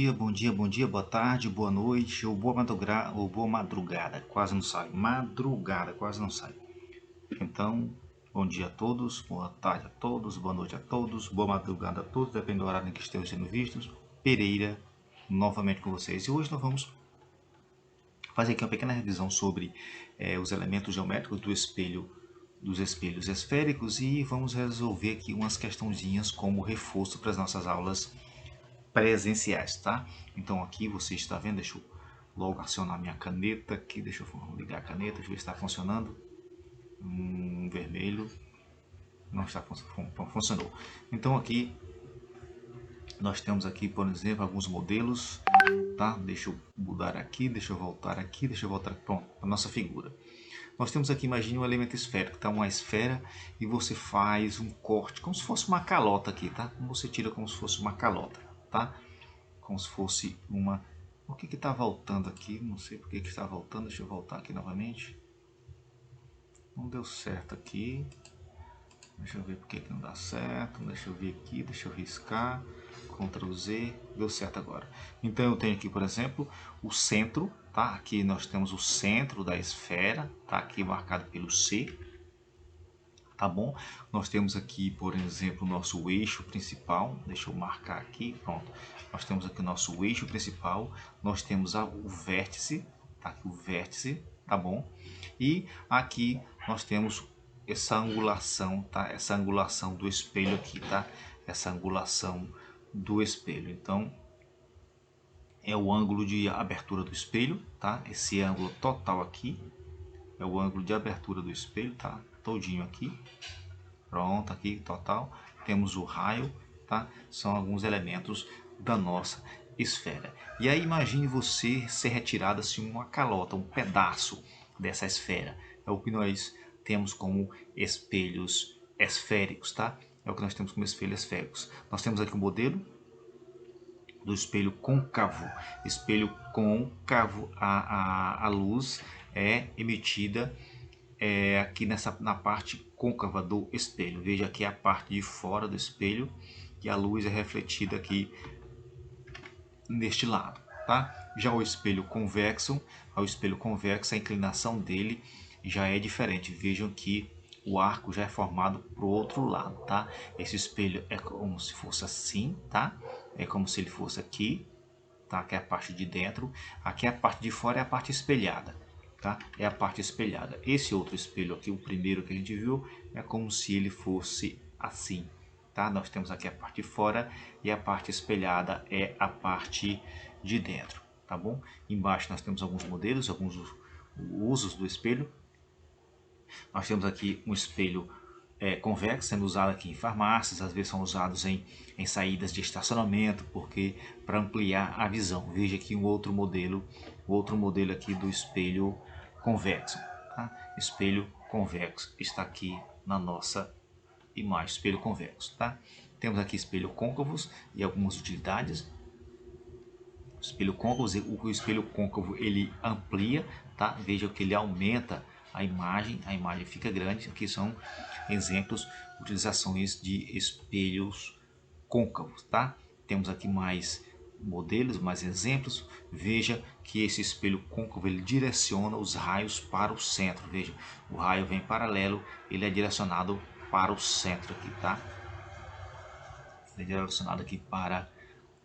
Bom dia, boa tarde, boa noite ou boa madrugada, quase não sai. Madrugada, quase não sai. Então, bom dia a todos, boa tarde a todos, boa noite a todos, boa madrugada a todos, depende do horário em que estejam sendo vistos. Pereira, novamente com vocês. E hoje nós vamos fazer aqui uma pequena revisão sobre os elementos geométricos dos espelhos esféricos e vamos resolver aqui umas questãozinhas como reforço para as nossas aulas presenciais, tá? Então aqui você está vendo, deixa eu logo acionar minha caneta aqui, deixa eu ligar a caneta, deixa eu ver se está funcionando. Vermelho, não está funcionou. Então aqui nós temos aqui, por exemplo, alguns modelos, tá? Deixa eu mudar aqui, deixa eu voltar aqui, pronto, a nossa figura. Nós temos aqui, imagine um elemento esférico, tá? Uma esfera e você faz um corte, como se fosse uma calota aqui, tá? Você tira como se fosse uma calota, tá? Como se fosse uma... O que está voltando aqui? Não sei por que está voltando. Deixa eu voltar aqui novamente. Não deu certo aqui. Deixa eu ver por que não dá certo. Deixa eu ver aqui. Deixa eu riscar. Ctrl Z. Deu certo agora. Então eu tenho aqui, por exemplo, o centro. Tá? Aqui nós temos o centro da esfera. Tá? Aqui marcado pelo C. Tá bom? Nós temos aqui, por exemplo, o nosso eixo principal. Deixa eu marcar aqui, pronto. Nós temos aqui o nosso eixo principal. Nós temos o vértice, tá? Aqui o vértice, tá bom? E aqui nós temos essa angulação, tá? Essa angulação do espelho aqui, tá? Essa angulação do espelho. Então, é o ângulo de abertura do espelho, tá? Esse ângulo total aqui é o ângulo de abertura do espelho, tá? Todinho aqui. Pronto, aqui total. Temos o raio, tá? São alguns elementos da nossa esfera. E aí imagine você ser retirado assim uma calota, um pedaço dessa esfera. É o que nós temos como espelhos esféricos, tá? É o que nós temos como espelhos esféricos. Nós temos aqui um modelo do espelho côncavo. Espelho côncavo, a luz é emitida aqui na parte côncava do espelho. Veja aqui a parte de fora do espelho e a luz é refletida aqui neste lado, tá? Já o espelho convexo, a inclinação dele já é diferente. Vejam que o arco já é formado para o outro lado, tá? Esse espelho é como se fosse assim, tá? É como se ele fosse aqui, tá? Aqui é a parte de dentro, aqui é a parte de fora, é a parte espelhada, tá? É a parte espelhada. Esse outro espelho aqui, o primeiro que a gente viu, é como se ele fosse assim, tá? Nós temos aqui a parte de fora e a parte espelhada é a parte de dentro, tá bom? Embaixo nós temos alguns modelos, alguns usos do espelho. Nós temos aqui um espelho convexo sendo usado aqui em farmácias, às vezes são usados em saídas de estacionamento, porque para ampliar a visão. Veja aqui um outro modelo aqui do espelho convexo. Tá? Espelho convexo está aqui na nossa imagem, espelho convexo. Tá? Temos aqui espelho côncavos e algumas utilidades. O espelho côncavo ele amplia, tá? Veja que ele aumenta a imagem fica grande. Aqui são exemplos, utilizações de espelhos côncavos, tá? Temos aqui mais modelos, mais exemplos. Veja que esse espelho côncavo ele direciona os raios para o centro. Veja, o raio vem paralelo, ele é direcionado para o centro aqui, tá? Ele é direcionado aqui para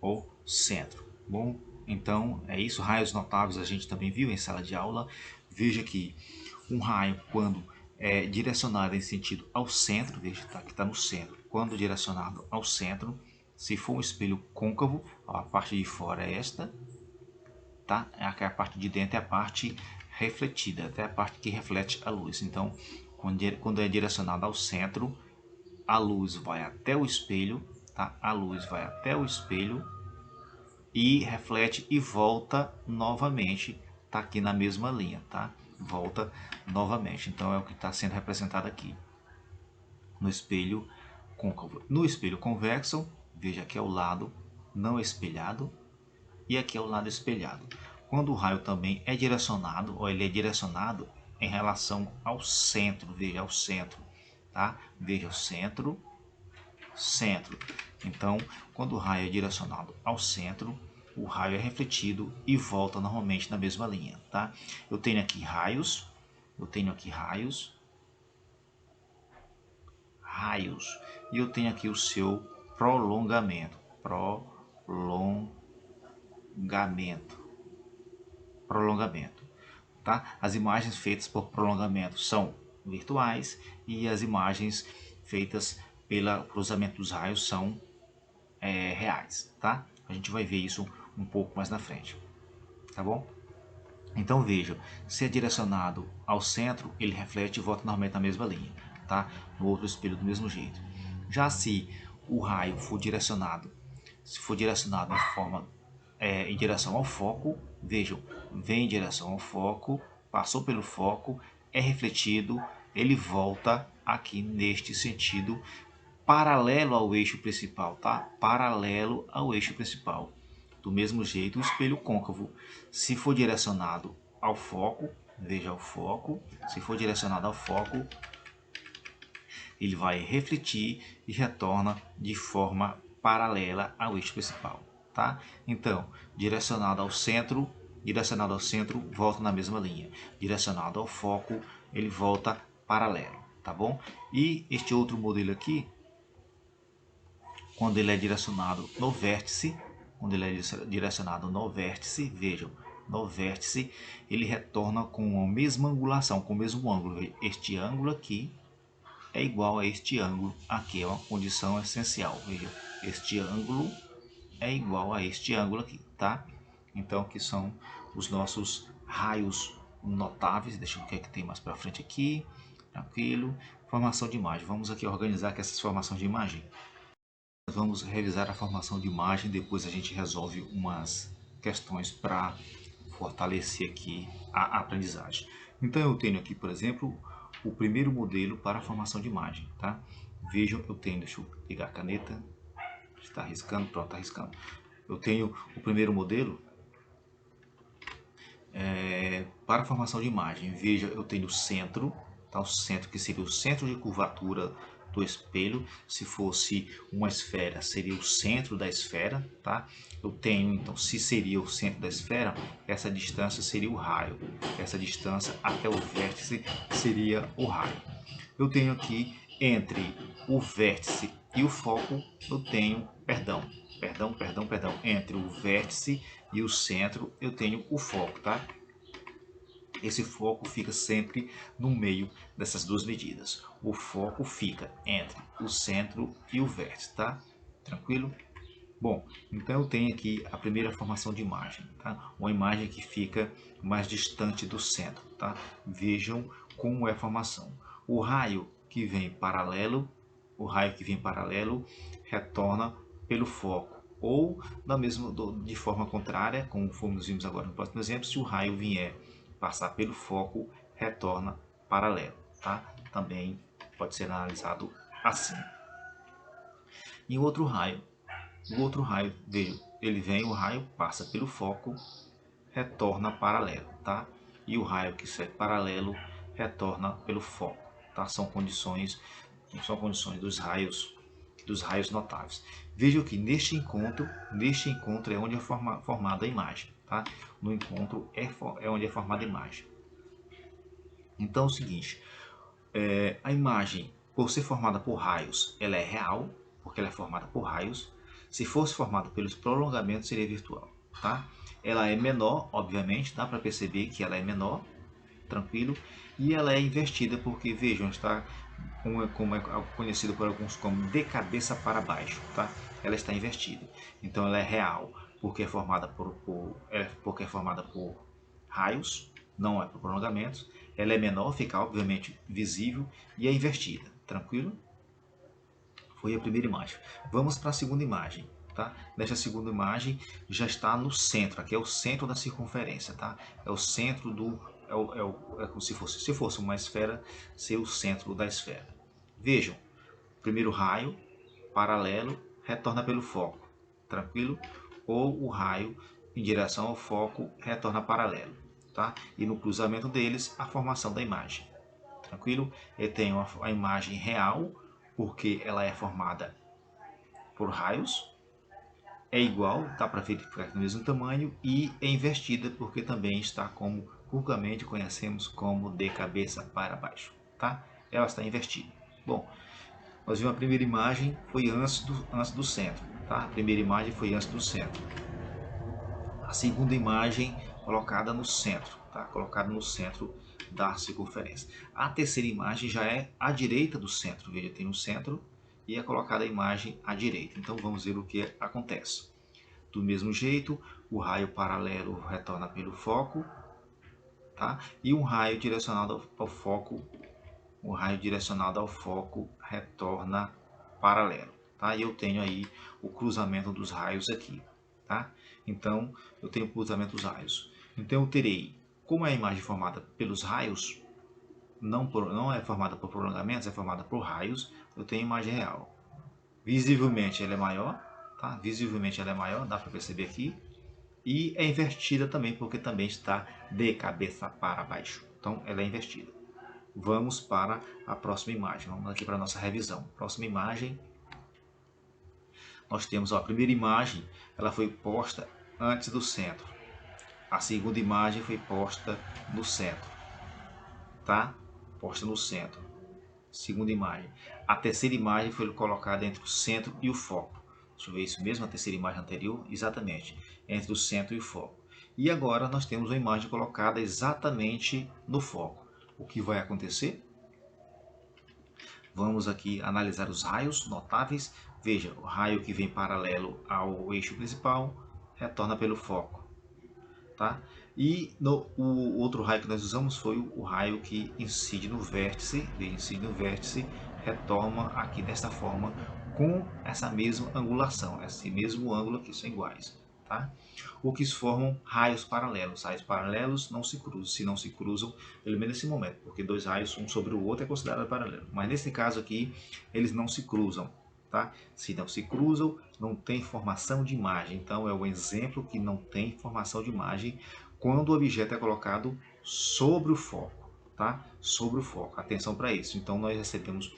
o centro. Bom, então é isso. Raios notáveis a gente também viu em sala de aula. Veja que um raio, quando é direcionado em sentido ao centro, veja que está no centro, quando direcionado ao centro, se for um espelho côncavo, a parte de fora é esta, tá? A parte de dentro é a parte refletida, até a parte que reflete a luz. Então, quando é direcionado ao centro, a luz vai até o espelho, tá? A luz vai até o espelho e reflete e volta novamente, tá aqui na mesma linha, tá? Volta novamente. Então é o que está sendo representado aqui no espelho côncavo. No espelho convexo, veja aqui é o lado não espelhado e aqui é o lado espelhado. Quando o raio também é direcionado, ou ele é direcionado em relação ao centro, veja ao centro, tá? Veja o centro, centro. Então, quando o raio é direcionado ao centro, o raio é refletido e volta normalmente na mesma linha, tá? Eu tenho aqui raios, e eu tenho aqui o seu prolongamento, prolongamento, tá? As imagens feitas por prolongamento são virtuais e as imagens feitas pelo cruzamento dos raios são reais, tá? A gente vai ver isso um pouco mais na frente, tá bom? Então veja, se é direcionado ao centro, ele reflete e volta normalmente na mesma linha, tá? No outro espelho do mesmo jeito. Já se o raio for direcionado, em direção ao foco, vejam, vem em direção ao foco, passou pelo foco, é refletido, ele volta aqui neste sentido, paralelo ao eixo principal, tá? Paralelo ao eixo principal. Do mesmo jeito, o espelho côncavo, se for direcionado ao foco, veja o foco, se for direcionado ao foco, ele vai refletir e retorna de forma paralela ao eixo principal, tá? Então, direcionado ao centro, volta na mesma linha. Direcionado ao foco, ele volta paralelo, tá bom? E este outro modelo aqui, quando ele é direcionado no vértice, vejam, no vértice ele retorna com a mesma angulação, com o mesmo ângulo. Este ângulo aqui é igual a este ângulo aqui, é uma condição essencial. Veja, este ângulo é igual a este ângulo aqui, tá? Então aqui são os nossos raios notáveis. Deixa eu ver o que é que tem mais para frente aqui. Tranquilo. Formação de imagem. Vamos aqui organizar aqui essas formações de imagem. Vamos revisar a formação de imagem, depois a gente resolve umas questões para fortalecer aqui a aprendizagem. Então eu tenho aqui, por exemplo, o primeiro modelo para a formação de imagem, tá? Vejam, eu tenho, deixa eu pegar a caneta, está riscando, pronto, está riscando. Eu tenho o primeiro modelo para a formação de imagem. Veja, eu tenho o centro, tá? O centro que seria o centro de curvatura do espelho. Se fosse uma esfera, seria o centro da esfera, tá? Eu tenho, então, se seria o centro da esfera, essa distância seria o raio. Essa distância até o vértice seria o raio. Eu tenho aqui entre o vértice e o foco, eu tenho, entre o vértice e o centro, eu tenho o foco, tá? Esse foco fica sempre no meio dessas duas medidas. O foco fica entre o centro e o vértice, tá? Tranquilo? Bom, então eu tenho aqui a primeira formação de imagem, tá? Uma imagem que fica mais distante do centro, tá? Vejam como é a formação. O raio que vem paralelo, retorna pelo foco, ou de forma contrária, como vimos agora no próximo exemplo, se o raio vier passar pelo foco, retorna paralelo, tá? Também pode ser analisado assim. E o outro raio, veja, o raio passa pelo foco, retorna paralelo, tá? E o raio que segue paralelo retorna pelo foco, tá? São condições dos raios notáveis. Veja que neste encontro é onde é formada a imagem, tá? No encontro é onde é formada a imagem. Então é o seguinte, a imagem, por ser formada por raios, ela é real, porque ela é formada por raios. Se fosse formada pelos prolongamentos, seria virtual, tá? Ela é menor, obviamente, dá para perceber que ela é menor, tranquilo, e ela é invertida porque, vejam, está como é conhecido por alguns como de cabeça para baixo, tá? Ela está invertida. Então ela é real porque é formada por raios, não é por prolongamentos. Ela é menor, fica obviamente visível, e é invertida, tranquilo? Foi a primeira imagem. Vamos para a segunda imagem, tá? Nesta segunda imagem já está no centro, aqui é o centro da circunferência, tá? É o centro é como se fosse uma esfera, ser o centro da esfera. Vejam, primeiro raio, paralelo, retorna pelo foco, tranquilo? Ou o raio em direção ao foco retorna paralelo, tá? E no cruzamento deles, a formação da imagem, tranquilo? Eu tenho a imagem real, porque ela é formada por raios, é igual, dá para verificar que é do mesmo tamanho, e é invertida porque também está como vulgarmente conhecemos como de cabeça para baixo, tá? Ela está invertida. Bom, nós vimos a primeira imagem foi antes do centro, tá? A primeira imagem foi antes do centro. A segunda imagem colocada no centro, tá? Colocada no centro da circunferência. A terceira imagem já é à direita do centro, veja, tem um centro e é colocada a imagem à direita. Então vamos ver o que acontece. Do mesmo jeito, o raio paralelo retorna pelo foco, tá? E um raio direcionado ao foco, retorna paralelo, tá? E eu tenho aí o cruzamento dos raios aqui, tá? Então, eu tenho o cruzamento dos raios. Então, eu terei, como é a imagem formada pelos raios, não é formada por prolongamentos, é formada por raios, eu tenho a imagem real. Visivelmente ela é maior, tá? Visivelmente ela é maior, dá para perceber aqui. E é invertida também, porque também está de cabeça para baixo. Então, ela é invertida. Vamos para a próxima imagem. Vamos aqui para a nossa revisão. Próxima imagem. Nós temos a primeira imagem, ela foi posta antes do centro. A segunda imagem foi posta no centro. Tá? Posta no centro. Segunda imagem. A terceira imagem foi colocada entre o centro e o foco. Deixa eu ver isso mesmo, a terceira imagem anterior, exatamente, entre o centro e o foco. E agora nós temos uma imagem colocada exatamente no foco. O que vai acontecer? Vamos aqui analisar os raios notáveis. Veja, o raio que vem paralelo ao eixo principal retorna pelo foco, tá? E o outro raio que nós usamos foi o raio que incide no vértice, retorna aqui desta forma com essa mesma angulação, esse mesmo ângulo aqui, são iguais, tá? O que formam raios paralelos. Raios paralelos não se cruzam, se não se cruzam, pelo menos nesse momento, porque dois raios um sobre o outro é considerado paralelo. Mas nesse caso aqui, eles não se cruzam, tá? Se não se cruzam, não tem formação de imagem. Então é um exemplo que não tem formação de imagem quando o objeto é colocado sobre o foco, tá? Sobre o foco. Atenção para isso. Então nós recebemos.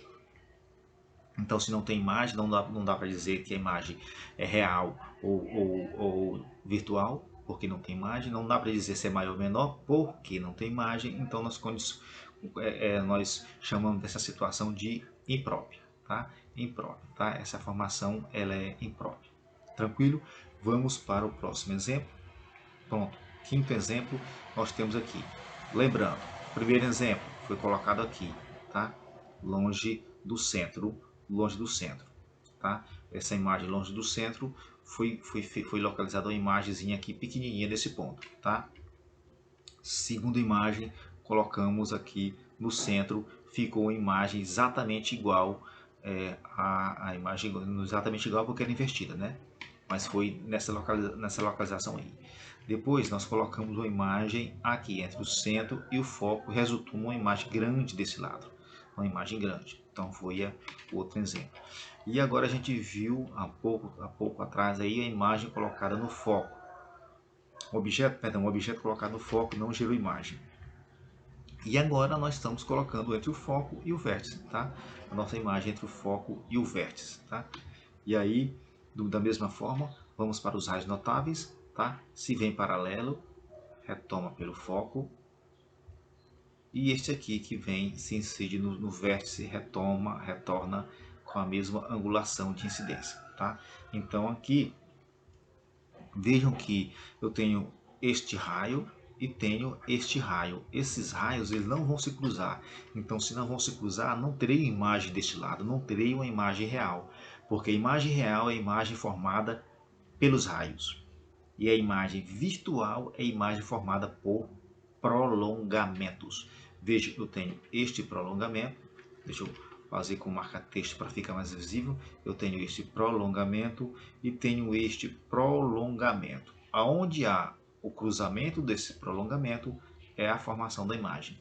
Então, se não tem imagem, não dá para dizer que a imagem é real ou virtual, porque não tem imagem. Não dá para dizer se é maior ou menor, porque não tem imagem. Então, nós chamamos dessa situação de imprópria, tá? Imprópria, tá? Essa formação ela é imprópria. Tranquilo? Vamos para o próximo exemplo. Pronto. Quinto exemplo, nós temos aqui. Lembrando, o primeiro exemplo foi colocado aqui, tá? Longe do centro, tá? Essa imagem longe do centro foi localizada uma imagenzinha aqui pequenininha desse ponto, tá? Segunda imagem, colocamos aqui no centro, ficou uma imagem exatamente igual a imagem exatamente igual porque era invertida, né? Mas foi nessa localização aí. Depois nós colocamos uma imagem aqui entre o centro e o foco, resultou numa imagem grande desse lado, uma imagem grande. Então foi outro exemplo. E agora a gente viu há pouco atrás aí a imagem colocada no foco. O objeto colocado no foco não gerou imagem. E agora nós estamos colocando entre o foco e o vértice, tá? A nossa imagem entre o foco e o vértice, tá? E aí, da mesma forma, vamos para os raios notáveis, tá? Se vem paralelo, retoma pelo foco. E este aqui que vem, se incide no vértice, retorna com a mesma angulação de incidência, tá? Então aqui, vejam que eu tenho este raio e tenho este raio. Esses raios eles não vão se cruzar. Então, se não vão se cruzar, não terei imagem deste lado, não terei uma imagem real. Porque a imagem real é a imagem formada pelos raios. E a imagem virtual é a imagem formada por prolongamentos. Veja, eu tenho este prolongamento. Deixa eu fazer com marca-texto para ficar mais visível. Eu tenho este prolongamento e tenho este prolongamento. Aonde há o cruzamento desse prolongamento é a formação da imagem,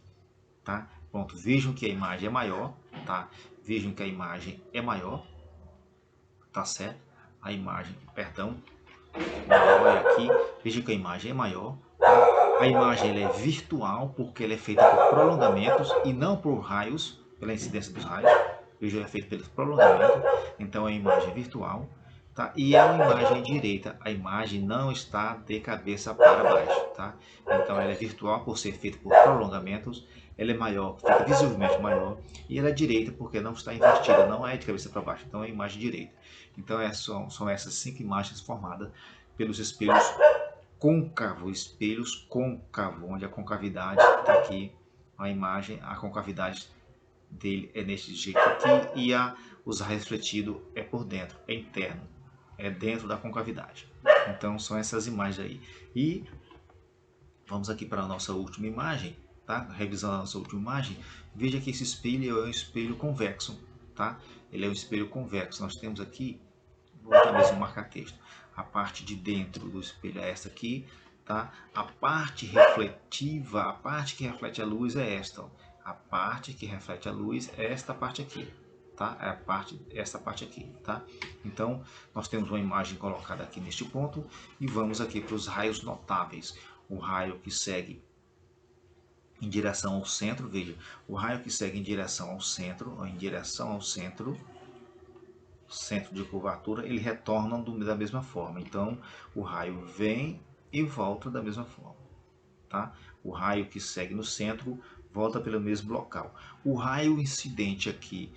tá? Pronto, vejam que a imagem é maior, tá? Vejam que a imagem é maior, tá certo? A imagem, perdão, maior é aqui. Vejam que a imagem é maior, tá? A imagem ela é virtual porque ela é feita por prolongamentos e não por raios, pela incidência dos raios. Veja, é feita pelos prolongamentos, então a imagem é virtual. tá? E é uma imagem direita, a imagem não está de cabeça para baixo, tá? Então ela é virtual por ser feita por prolongamentos, ela é maior, fica visivelmente maior, e ela é direita porque não está invertida, não é de cabeça para baixo, então é a imagem direita. Então são essas 5 imagens formadas pelos espelhos côncavo, onde a concavidade está aqui, a imagem, a concavidade dele é nesse jeito aqui e os raios refletidos é por dentro, é interno, é dentro da concavidade. Então são essas imagens aí. E vamos aqui para a nossa última imagem, tá? Revisando a nossa última imagem, veja que esse espelho é um espelho convexo, tá? Ele é um espelho convexo. Nós temos aqui, vou até mesmo marcar texto, a parte de dentro do espelho é essa aqui, tá? A parte refletiva, a parte que reflete a luz é esta, ó. A parte que reflete a luz é esta parte aqui, tá? É essa parte aqui, tá? Então, nós temos uma imagem colocada aqui neste ponto e vamos aqui para os raios notáveis. O raio que segue em direção ao centro, veja, o raio que segue em direção ao centro, centro de curvatura, ele retorna da mesma forma. Então, o raio vem e volta da mesma forma, tá? O raio que segue no centro volta pelo mesmo local. O raio incidente aqui,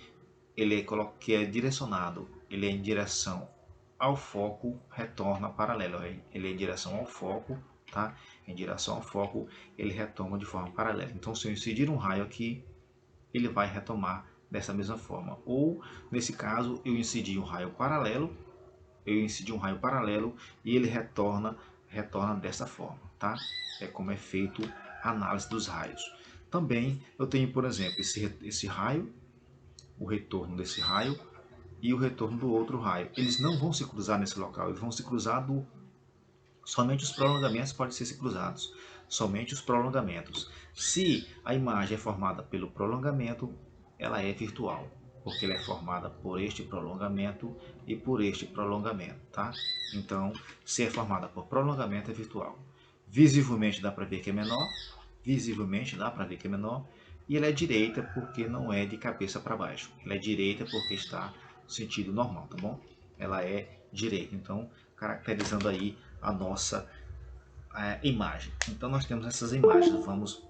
que é direcionado, ele é em direção ao foco, retorna paralelo. Ele é em direção ao foco, tá? Em direção ao foco, ele retoma de forma paralela. Então, se eu incidir um raio aqui, ele vai retomar dessa mesma forma. Ou, nesse caso, eu incidi um raio paralelo, e ele retorna dessa forma, tá? É como é feito a análise dos raios. Também eu tenho, por exemplo, esse raio, o retorno desse raio e o retorno do outro raio. Eles não vão se cruzar nesse local, eles vão se cruzar somente os prolongamentos podem ser cruzados, somente os prolongamentos. Se a imagem é formada pelo prolongamento, ela é virtual, porque ela é formada por este prolongamento e por este prolongamento, tá? Então, se é formada por prolongamento, é virtual. Visivelmente dá para ver que é menor, e ela é direita porque não é de cabeça para baixo. Ela é direita porque está no sentido normal, tá bom? Ela é direita, então caracterizando aí a nossa imagem. Então nós temos essas imagens. Vamos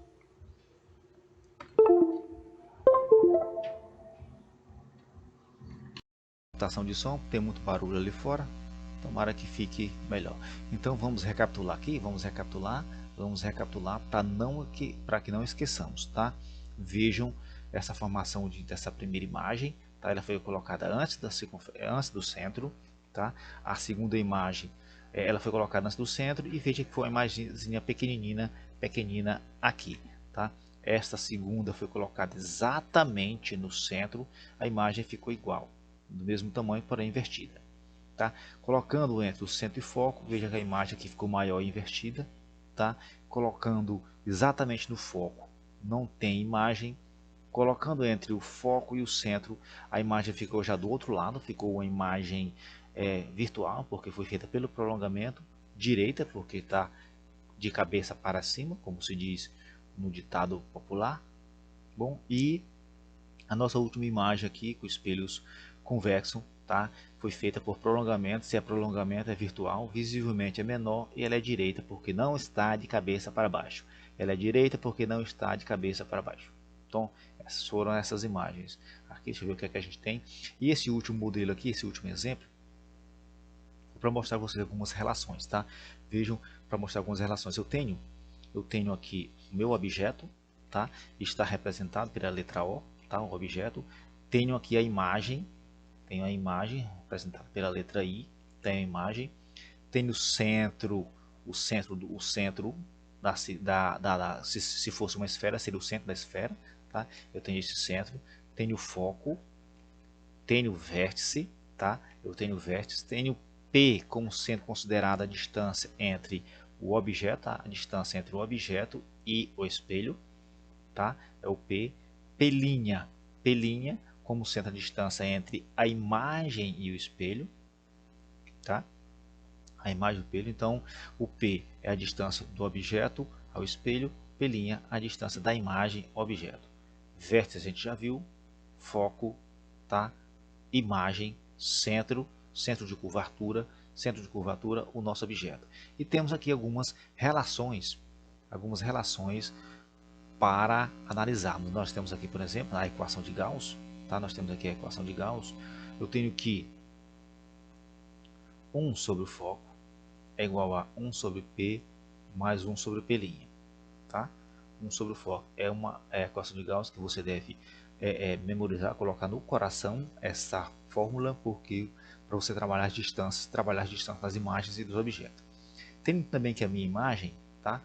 estação de som, tem muito barulho ali fora. Tomara que fique melhor. Então vamos recapitular aqui, vamos recapitular para que não esqueçamos, tá? Vejam essa formação dessa primeira imagem, tá? Ela foi colocada antes do centro, tá? A segunda imagem, ela foi colocada antes do centro e veja que foi uma imagenzinha pequenina aqui, tá? Esta segunda foi colocada exatamente no centro, a imagem ficou igual, do mesmo tamanho, porém invertida. Tá? Colocando entre o centro e foco, veja que a imagem aqui ficou maior e invertida. Tá? Colocando exatamente no foco, não tem imagem. Colocando entre o foco e o centro, a imagem ficou já do outro lado, ficou uma imagem virtual, porque foi feita pelo prolongamento. Direita, porque está de cabeça para cima, como se diz no ditado popular. Bom, e a nossa última imagem aqui, com espelhos convexos, tá? Foi feita por prolongamento. Se é prolongamento, é virtual, visivelmente é menor, e ela é direita porque não está de cabeça para baixo. Ela é direita porque não está de cabeça para baixo. Então, essas foram essas imagens. Aqui, deixa eu ver o que é que a gente tem. E esse último modelo aqui, esse último exemplo, para mostrar a vocês algumas relações, tá? Vejam, para mostrar algumas relações. Eu tenho aqui o meu objeto, tá? Está representado pela letra O, tá? O objeto. Tenho aqui a imagem representada pela letra I. Tenho a imagem. Tenho o centro se fosse uma esfera, seria o centro da esfera, tá? Eu tenho esse centro. Tenho o foco. Tenho o vértice, tá? Eu tenho o vértice. Tenho P como sendo considerada a distância entre o objeto, a distância entre o objeto e o espelho, tá? É o P. P' como sendo a distância entre a imagem e o espelho, tá? A imagem e o espelho. Então, o P é a distância do objeto ao espelho, P' a distância da imagem ao objeto. Vértice a gente já viu, foco, tá? Imagem, centro, centro de curvatura, o nosso objeto. E temos aqui algumas relações para analisarmos. Nós temos aqui, por exemplo, a equação de Gauss, tá? Nós temos aqui a equação de Gauss. Eu tenho que 1 sobre o foco é igual a 1 sobre P mais 1 sobre P', tá? 1 sobre o foco é a equação de Gauss que você deve memorizar, colocar no coração essa fórmula, porque para você trabalhar as distâncias das imagens e dos objetos. Tem também que a minha imagem, tá?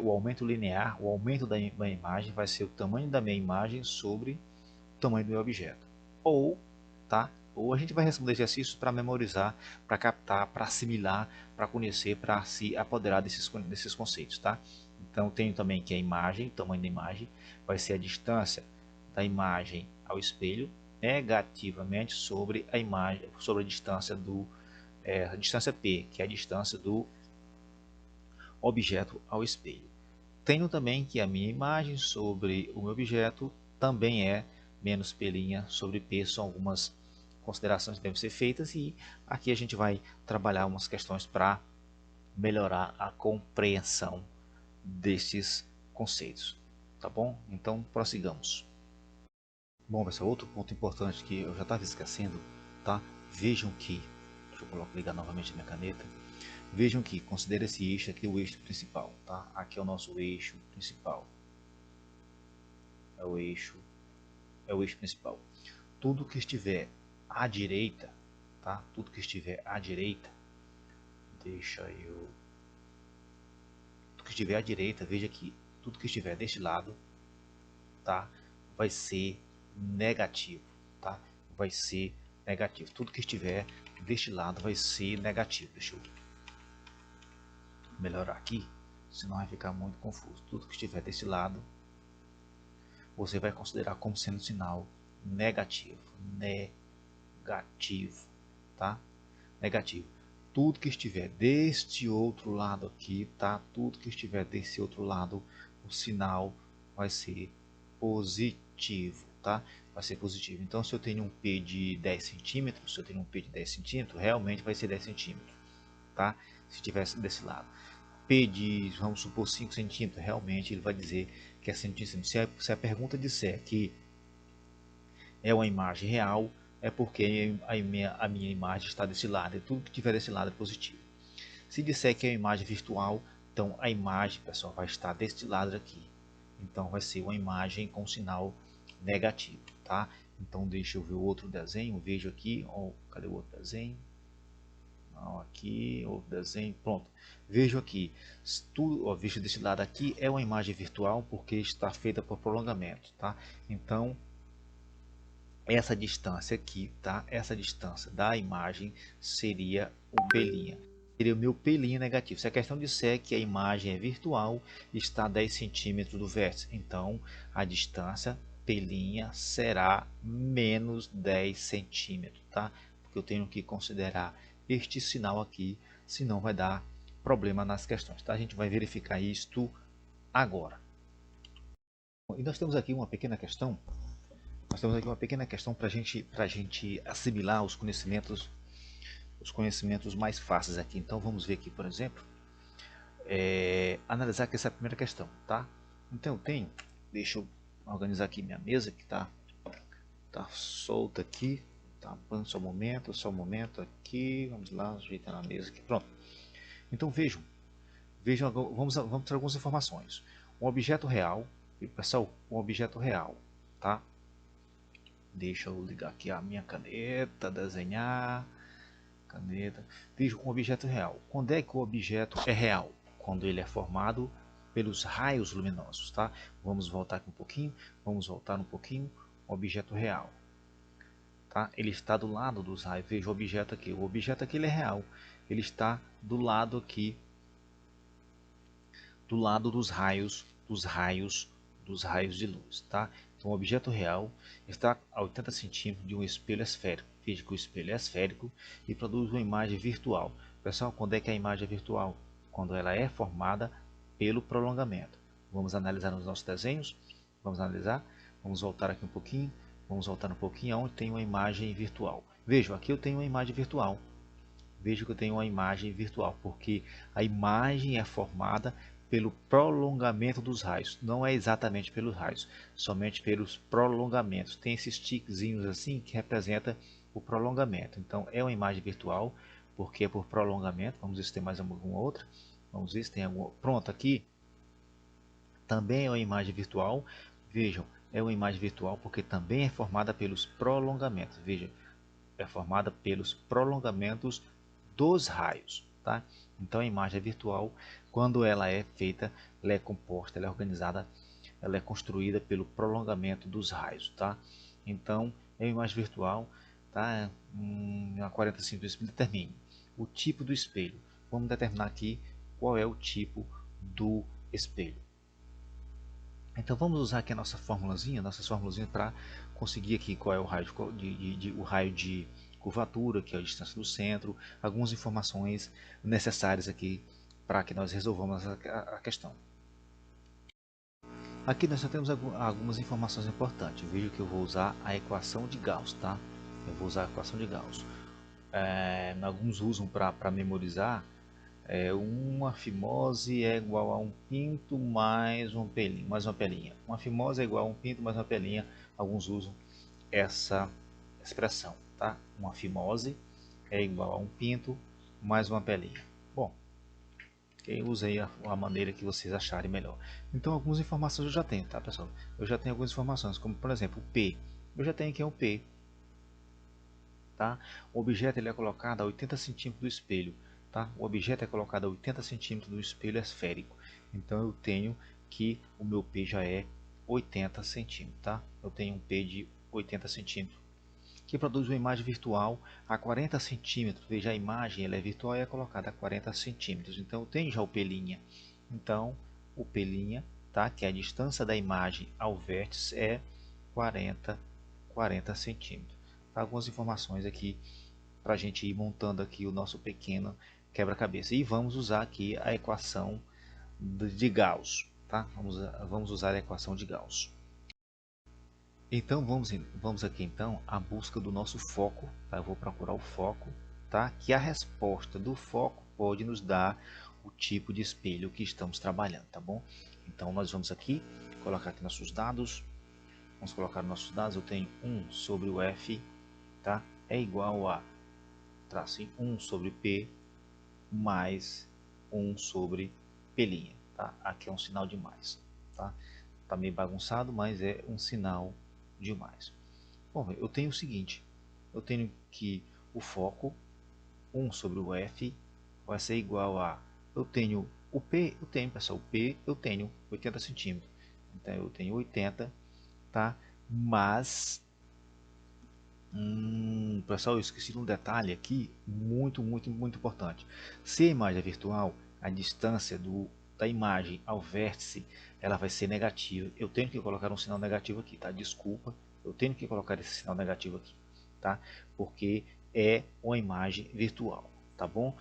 O aumento linear, o aumento da minha imagem vai ser o tamanho da minha imagem sobre o tamanho do meu objeto. Ou, tá? Ou a gente vai responder exercícios para memorizar, para captar, para assimilar, para conhecer, para se apoderar desses conceitos, tá? Então, tenho também que a imagem, o tamanho da imagem, vai ser a distância da imagem ao espelho negativamente sobre a imagem, sobre a distância a distância P, que é a distância do objeto ao espelho. Tenho também que a minha imagem sobre o meu objeto também é menos P' sobre P, são algumas considerações que devem ser feitas e aqui a gente vai trabalhar umas questões para melhorar a compreensão destes conceitos, tá bom? Então prossigamos. Bom, pessoal, outro ponto importante que eu já estava esquecendo, tá? Vejam que, deixa eu ligar novamente a minha caneta. Vejam que considere esse eixo aqui o eixo principal, tá? Aqui é o nosso eixo principal. É o eixo principal. Tudo que estiver à direita, tá? Tudo que estiver à direita, tudo que estiver à direita, veja que tudo que estiver deste lado, tá? Vai ser negativo, tá? Vai ser negativo. Tudo que estiver deste lado vai ser negativo. Deixa eu melhorar aqui, senão vai ficar muito confuso. Tudo que estiver desse lado, você vai considerar como sendo sinal negativo. Negativo, tá? Negativo. Tudo que estiver deste outro lado aqui, tá? Tudo que estiver desse outro lado, o sinal vai ser positivo, tá? Vai ser positivo. Então, se eu tenho um P de 10 centímetros, realmente vai ser 10 centímetros, tá? Se tivesse desse lado. P de, vamos supor, 5 centímetros, realmente ele vai dizer que é centímetro. Se a pergunta disser que é uma imagem real, é porque a minha imagem está desse lado, e tudo que tiver desse lado é positivo. Se disser que é uma imagem virtual, então a imagem, pessoal, vai estar deste lado aqui. Então vai ser uma imagem com sinal negativo, tá? Então deixa eu ver o outro desenho, vejo aqui, ó, cadê o outro desenho? Não, aqui, outro desenho, pronto. Vejo aqui, tudo, ó, visto desse lado aqui é uma imagem virtual porque está feita por prolongamento, tá? Então essa distância aqui, tá? Essa distância da imagem seria o P'. Seria o meu P' negativo. Se a questão disser que a imagem é virtual, está a 10 centímetros do vértice, então a distância P' será menos 10 centímetros, tá? Porque eu tenho que considerar este sinal aqui, senão vai dar problema nas questões, tá? A gente vai verificar isto agora. E nós temos aqui uma pequena questão. Para a gente assimilar os conhecimentos mais fáceis aqui. Então vamos ver aqui, por exemplo, analisar aqui essa primeira questão, tá? Então deixa eu organizar aqui minha mesa que tá solta aqui, tá? Só um momento aqui, vamos lá, ajeitar na mesa aqui, pronto. Então vejam, vamos ter algumas informações. Um objeto real, pessoal, um objeto real, tá? Deixa eu ligar aqui a minha caneta, desenhar, caneta. Veja um objeto real. Quando é que o objeto é real? Quando ele é formado pelos raios luminosos, tá? Vamos voltar aqui um pouquinho, um objeto real, tá? Ele está do lado dos raios. Veja o objeto aqui ele é real. Ele está do lado aqui, do lado dos raios de luz, tá? Então, o objeto real está a 80 centímetros de um espelho esférico. Veja que o espelho é esférico e produz uma imagem virtual. Pessoal, quando é que a imagem é virtual? Quando ela é formada pelo prolongamento. Vamos analisar nos nossos desenhos. Vamos analisar. Vamos voltar aqui um pouquinho. Vamos voltar um pouquinho onde tem uma imagem virtual. Vejam, aqui eu tenho uma imagem virtual. Vejo que eu tenho uma imagem virtual, porque a imagem é formada pelo prolongamento dos raios. Não é exatamente pelos raios, somente pelos prolongamentos. Tem esses tiquezinhos assim que representa o prolongamento. Então é uma imagem virtual, porque é por prolongamento. Vamos ver se tem mais alguma outra. Vamos ver se tem alguma. Pronto, aqui também é uma imagem virtual. Vejam, é uma imagem virtual porque também é formada pelos prolongamentos. Veja, é formada pelos prolongamentos dos raios, tá? Então a imagem é virtual, quando ela é feita, ela é composta, ela é organizada, ela é construída pelo prolongamento dos raios, tá? Então é uma imagem virtual, tá? A 45 do espelho determine o tipo do espelho. Vamos determinar aqui qual é o tipo do espelho. Então vamos usar aqui a nossas formulazinhas para conseguir aqui qual é o raio o raio de curvatura, que é a distância do centro, algumas informações necessárias aqui para que nós resolvamos a questão. Aqui nós só temos algumas informações importantes. Veja que eu vou usar a equação de Gauss, tá? Eu vou usar a equação de Gauss. Alguns usam para memorizar. Uma fimose é igual a um pinto mais uma pelinha. Uma fimose é igual a um pinto mais uma pelinha. Alguns usam essa expressão, tá? Uma fimose é igual a um pinto mais uma pelinha. Bom, eu usei a maneira que vocês acharem melhor. Então, algumas informações eu já tenho, tá, pessoal? Eu já tenho algumas informações, como por exemplo, o P. Eu já tenho aqui um P, tá? O objeto ele é colocado a 80 centímetros do espelho, tá? O objeto é colocado a 80 centímetros do espelho esférico. Então, eu tenho que o meu P já é 80 centímetros, tá? Eu tenho um P de 80 centímetros que produz uma imagem virtual a 40 centímetros. Veja, a imagem ela é virtual e é colocada a 40 centímetros. Então, eu tenho já o P'. Então, o P', tá? Que é a distância da imagem ao vértice, é 40 centímetros. Tá? Algumas informações aqui para a gente ir montando aqui o nosso pequeno quebra-cabeça. E vamos usar aqui a equação de Gauss. Tá? Vamos usar a equação de Gauss. Então vamos aqui então à busca do nosso foco, tá? Eu vou procurar o foco, tá? Que a resposta do foco pode nos dar o tipo de espelho que estamos trabalhando, tá bom? Então nós vamos aqui colocar aqui nossos dados. Vamos colocar nossos dados. Eu tenho 1 sobre o F, tá? É igual a traço 1 sobre P mais 1 sobre P', tá? Aqui é um sinal de mais, tá? Tá meio bagunçado, mas é um sinal de mais. Bom, eu tenho o seguinte, eu tenho que o foco 1 sobre o F vai ser igual a, eu tenho o P, pessoal, o P eu tenho 80 centímetros, então eu tenho 80, tá? Mas, pessoal, eu esqueci de um detalhe aqui, muito importante. Se a imagem é virtual, a distância da imagem ao vértice, ela vai ser negativa. Eu tenho que colocar um sinal negativo aqui, tá? Desculpa, eu tenho que colocar esse sinal negativo aqui, tá? Porque é uma imagem virtual, tá bom?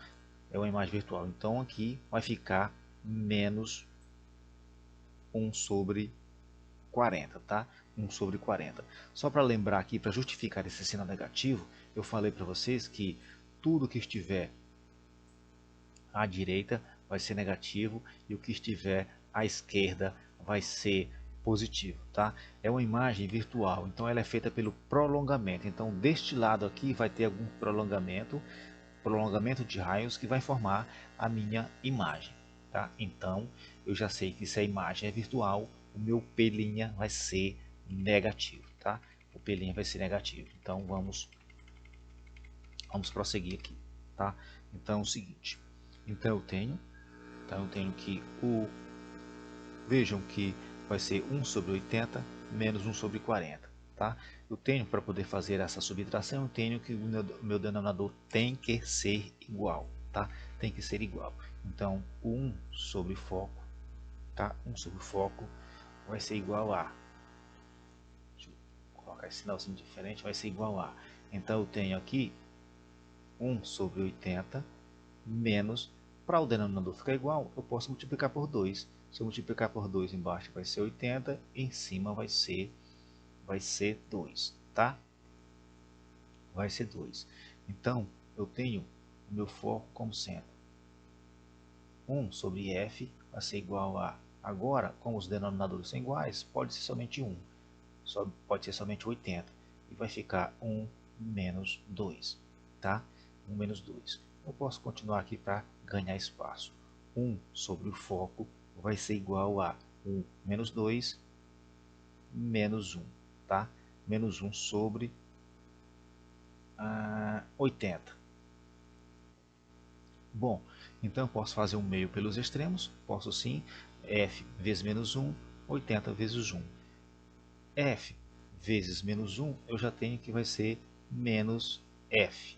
É uma imagem virtual. Então aqui vai ficar menos 1 sobre 40, tá? 1 sobre 40. Só para lembrar aqui, para justificar esse sinal negativo, eu falei para vocês que tudo que estiver à direita vai ser negativo e o que estiver à esquerda vai ser positivo, tá? É uma imagem virtual, então ela é feita pelo prolongamento. Então deste lado aqui vai ter algum prolongamento de raios que vai formar a minha imagem, tá? Então eu já sei que se a imagem é virtual, o meu P' vai ser negativo, tá? O P' vai ser negativo. Então vamos prosseguir aqui, tá? Então é o seguinte, então eu tenho que vejam que vai ser 1 sobre 80 menos 1 sobre 40, tá? Eu tenho, para poder fazer essa subtração, eu tenho que o meu denominador tem que ser igual, tá? Tem que ser igual. Então, 1 sobre foco, tá? 1 sobre foco vai ser igual a, deixa eu colocar esse sinalzinho diferente, vai ser igual a, então eu tenho aqui 1 sobre 80 menos, para o denominador ficar igual, eu posso multiplicar por 2. Se eu multiplicar por 2 embaixo vai ser 80, em cima vai ser 2, tá? vai ser 2. Então, eu tenho o meu foco como sendo 1 sobre f vai ser igual a, agora, como os denominadores são iguais, pode ser somente 1, pode ser somente 80, e vai ficar 1 menos 2, tá? 1 menos 2. Eu posso continuar aqui para ganhar espaço. 1 sobre o foco vai ser igual a 1 menos 2 menos 1, tá? Menos 1 sobre 80. Bom, então eu posso fazer um meio pelos extremos, posso sim, f vezes menos 1, 80 vezes 1. F vezes menos 1, eu já tenho que vai ser menos f,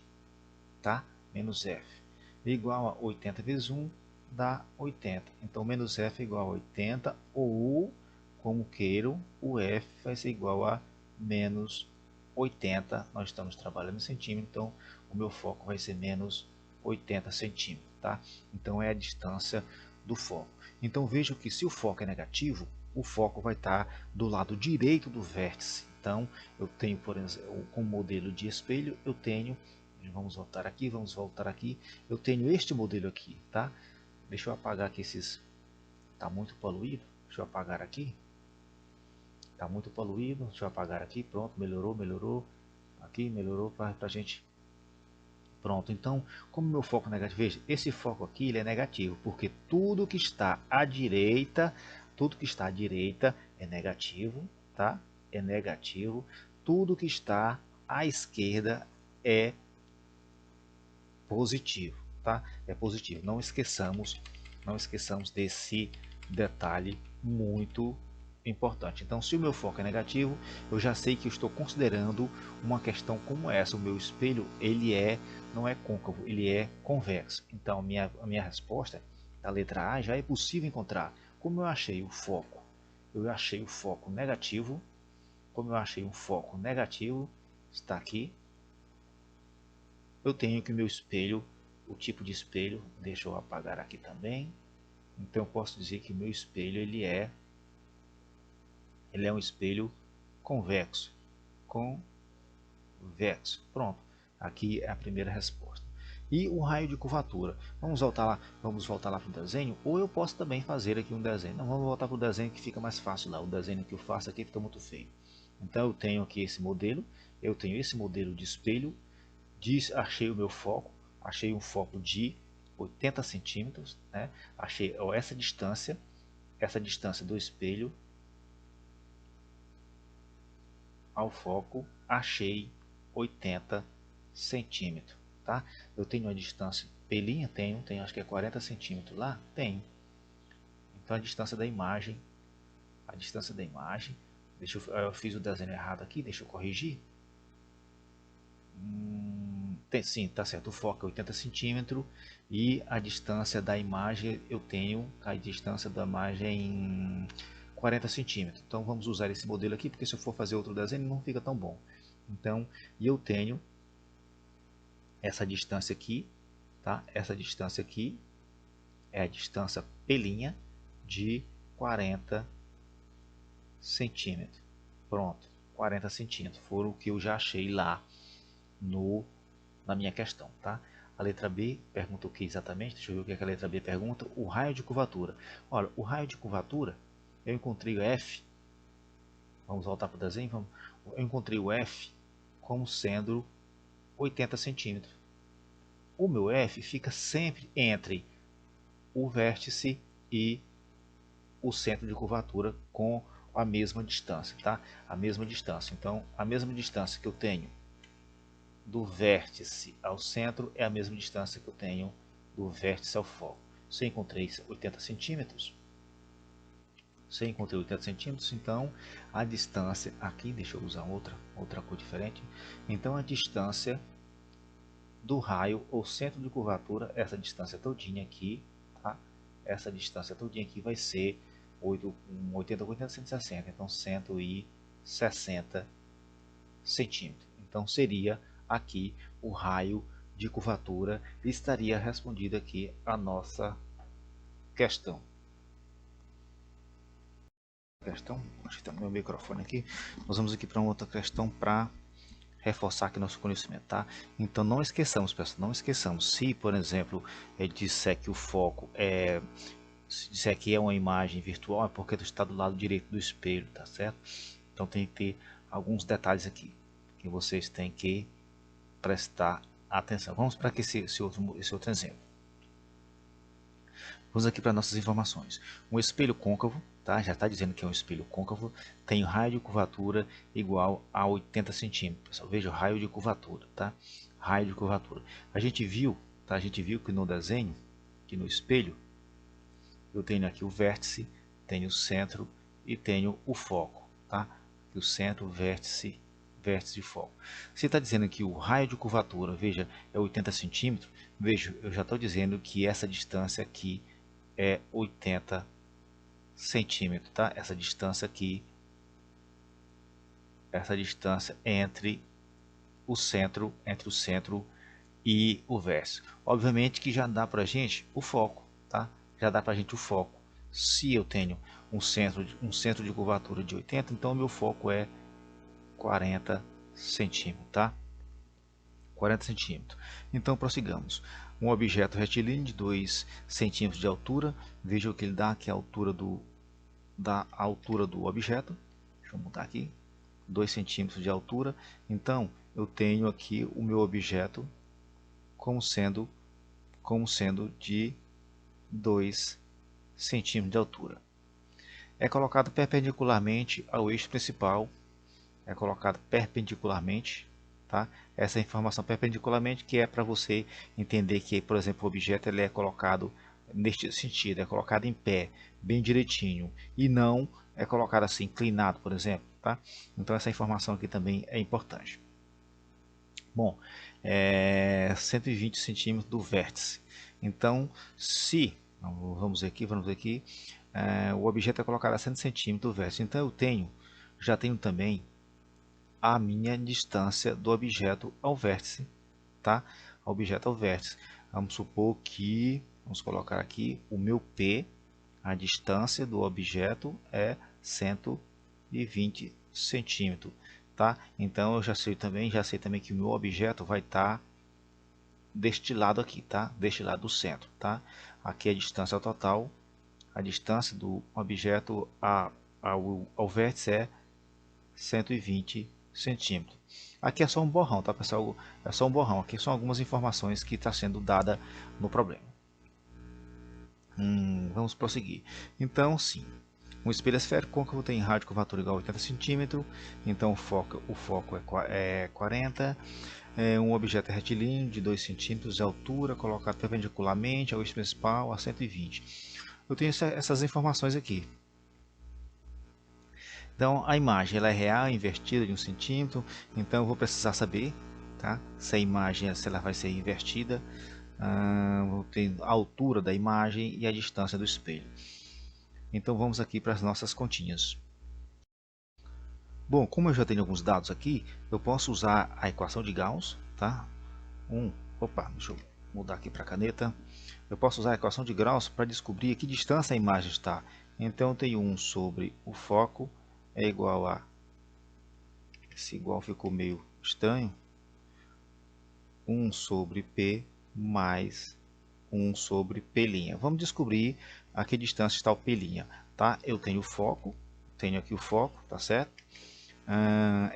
tá? Menos f. Igual a 80 vezes 1 dá 80. Então, menos f é igual a 80, ou, como queiram, o f vai ser igual a menos 80. Nós estamos trabalhando em centímetro, então o meu foco vai ser menos 80 centímetros, tá? Então, é a distância do foco. Então, vejam que se o foco é negativo, o foco vai estar do lado direito do vértice. Então, eu tenho, por exemplo, com o modelo de espelho, eu tenho, vamos voltar aqui, eu tenho este modelo aqui, tá? Deixa eu apagar aqui esses, tá muito poluído, deixa eu apagar aqui, tá muito poluído, deixa eu apagar aqui, pronto, melhorou, aqui melhorou para a gente. Pronto, então, como meu foco é negativo, veja, esse foco aqui ele é negativo, porque tudo que está à direita, é negativo, tá? É negativo. Tudo que está à esquerda é positivo, tá? É positivo. Não esqueçamos desse detalhe muito importante. Então, se o meu foco é negativo, eu já sei que eu estou considerando uma questão como essa. O meu espelho, não é côncavo, ele é convexo. Então, a minha resposta da letra A já é possível encontrar. Como eu achei o foco? Eu achei o foco negativo. Como eu achei um foco negativo, está aqui. Eu tenho que o meu espelho, o tipo de espelho, deixa eu apagar aqui também. Então, eu posso dizer que o meu espelho ele é um espelho convexo. Pronto. Aqui é a primeira resposta. E o raio de curvatura. Vamos voltar lá para o desenho, ou eu posso também fazer aqui um desenho. Não, vamos voltar para o desenho que fica mais fácil lá. O desenho que eu faço aqui fica muito feio. Então eu tenho aqui esse modelo, de espelho, achei o meu foco, achei um foco de 80 centímetros, né? Achei essa distância do espelho ao foco, achei 80 centímetros, tá? Eu tenho uma distância pelinha, tenho acho que é 40 centímetros lá, tenho. Então a distância da imagem, eu fiz o desenho errado aqui, deixa eu corrigir. Sim, tá certo, o foco é 80 centímetros e a distância da imagem eu tenho a distância da imagem 40 centímetros. Então vamos usar esse modelo aqui, porque se eu for fazer outro desenho não fica tão bom. Então, e eu tenho essa distância aqui, tá? Essa distância aqui é a distância pelinha de 40 centímetros. Pronto, 40 centímetros foram o que eu já achei lá na minha questão, tá? A letra B pergunta o que exatamente? Deixa eu ver o que, a letra B pergunta. O raio de curvatura. Olha, o raio de curvatura, eu encontrei o F. Vamos voltar para o desenho. Eu encontrei o F como sendo 80 centímetros. O meu F fica sempre entre o vértice e o centro de curvatura com a mesma distância, tá? A mesma distância. Então, a mesma distância que eu tenho do vértice ao centro é a mesma distância que eu tenho do vértice ao foco. Se eu encontrei 80 centímetros, então a distância aqui, deixa eu usar outra cor diferente. Então a distância do raio ou centro de curvatura, essa distância todinha aqui, tá? Essa distância todinha aqui vai ser 80 com 80, 160, então 160 centímetros. Então seria aqui o raio de curvatura, estaria respondida aqui a nossa questão. Acho que está no meu microfone aqui. Nós vamos aqui para uma outra questão para reforçar aqui nosso conhecimento, tá? Então não esqueçamos, pessoal, não esqueçamos. Se, por exemplo, disser que o foco se disser que é uma imagem virtual, é porque está do lado direito do espelho, tá certo? Então tem que ter alguns detalhes aqui que vocês têm que prestar atenção. Vamos para esse outro exemplo. Vamos aqui para nossas informações. Um espelho côncavo, tá? Já está dizendo que é um espelho côncavo, tem raio de curvatura igual a 80 centímetros. Pessoal, veja o raio de curvatura, tá? Raio de curvatura. A gente viu, tá? A gente viu que no desenho, que no espelho, eu tenho aqui o vértice, tenho o centro e tenho o foco, tá? O centro, vértice, vértice e foco. Se está dizendo que o raio de curvatura, veja, é 80 centímetros, veja, eu já estou dizendo que essa distância aqui é 80 centímetros, tá? Essa distância aqui, essa distância entre o centro e o vértice. Obviamente que já dá para a gente o foco, tá? Já dá para a gente o foco. Se eu tenho um centro de curvatura de 80, então o meu foco é 40 centímetros, tá? 40 centímetros. Então prossigamos. Um objeto retilíneo de 2 centímetros de altura. Veja o que ele dá aqui a altura da altura do objeto. Deixa eu mudar aqui. 2 centímetros de altura. Então eu tenho aqui o meu objeto como sendo de 2 centímetros de altura. É colocado perpendicularmente ao eixo principal. É colocado perpendicularmente, tá? Essa informação perpendicularmente que é para você entender que, por exemplo, o objeto ele é colocado neste sentido, é colocado em pé, bem direitinho, e não é colocado assim, inclinado, por exemplo, tá? Então essa informação aqui também é importante. Bom, 120 centímetros do vértice. Então, se, vamos ver aqui, o objeto é colocado a 100 centímetros do vértice. Então eu já tenho também a minha distância do objeto ao vértice, tá? Objeto ao vértice. Vamos supor que, vamos colocar aqui o meu P, a distância do objeto é 120 centímetros, tá? Então eu já sei também que o meu objeto vai estar deste lado aqui, tá? Deste lado do centro, tá? Aqui a distância total, a distância do objeto ao vértice é 120 centímetros. Aqui é só um borrão, tá, pessoal? É só um borrão. Aqui são algumas informações que está sendo dada no problema. Vamos prosseguir. Então, sim, um espelho esférico côncavo tem raio de curvatura igual a 80 centímetros. Então, o foco é 40. Um objeto retilíneo de 2 centímetros de altura, colocado perpendicularmente ao eixo principal a 120. Eu tenho essas informações aqui. Então a imagem ela é real, invertida de 1 centímetro, então eu vou precisar saber, tá? Se a imagem se ela vai ser invertida, vou ter a altura da imagem e a distância do espelho. Então vamos aqui para as nossas continhas. Bom, como eu já tenho alguns dados aqui, eu posso usar a equação de Gauss, tá? Deixa eu mudar aqui para a caneta. Eu posso usar a equação de Gauss para descobrir a que distância a imagem está. Então eu tenho 1 sobre o foco é igual a, esse igual ficou meio estranho, 1 sobre P mais 1 sobre P'. Vamos descobrir a que distância está o P', tá? Eu tenho o foco, tenho aqui o foco, tá certo?